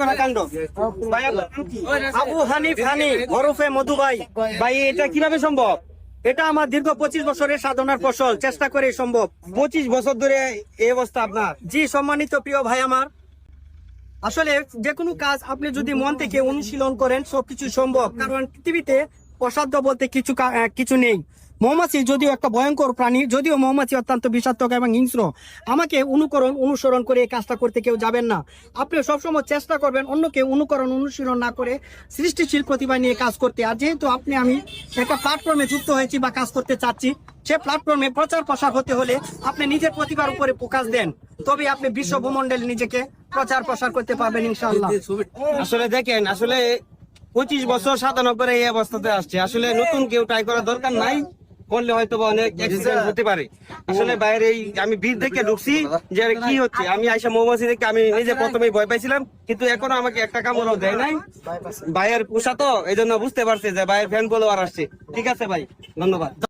করা কাণ্ড। ভাই আপনার নাম কি? আবু হানিফ হানি ওরফে মধু ভাই। ভাই এটা কিভাবে সম্ভব? এটা আমার দীর্ঘ 25 বছরের সাধনার ফসল, চেষ্টা করে সম্ভব। 25 বছর ধরে এই অবস্থা আপনার? জি সম্মানিত প্রিয় ভাই আমার, আসলে যে কোনো কাজ আপনি যদি মন থেকে অনুশীলন করেন সবকিছু সম্ভব। কারণ পৃথিবীতে অসাধ্য বলতে কিছু নেই। মৌমাছি যদিও একটা ভয়ঙ্কর প্রাণী, যদিও মৌমাছি অত্যন্ত বিষাক্ত এবং হিংস্র, আমাকে অনুসরণ করে এই কাজটা করতে কেউ যাবেন না। আপনি সবসময় চেষ্টা করবেন অন্যকে অনুসরণ না করে সৃষ্টিশীল প্রতিভা নিয়ে কাজ করতে। আর যেহেতু আমি একটা প্ল্যাটফর্মে যুক্ত হয়েছি বা কাজ করতে চাচ্ছি, সে প্ল্যাটফর্মে প্রচার প্রসার হতে হলে আপনি নিজের প্রতিভার উপরে ফোকাস দেন, তবে আপনি বিশ্ব ভূমণ্ডলে নিজেকে প্রচার প্রসার করতে পারবেন ইনশাআল্লাহ। আসলে দেখেন, আসলে 25 বছর সাধনা করে এই অবস্থাতে আসছে। আসলে নতুন কেউ ট্রাই করার দরকার নাই, করলে হয়তো অনেক অ্যাক্সিডেন্ট হতে পারে। আসলে বাইরে আমি বীর দেখে ঢুকছি যে কি হচ্ছে। আমি আইসা মৌমাছি দেখে আমি নিজে প্রথমেই ভয় পাইছিলাম, কিন্তু এখনো আমাকে একটা কামড়ও দেয় নাই। ভাইয়ের পোষা তো এই জন্য বুঝতে পারছে যে ভাইয়ের ফ্যান ফলোয়ার আসছে। ঠিক আছে ভাই, ধন্যবাদ।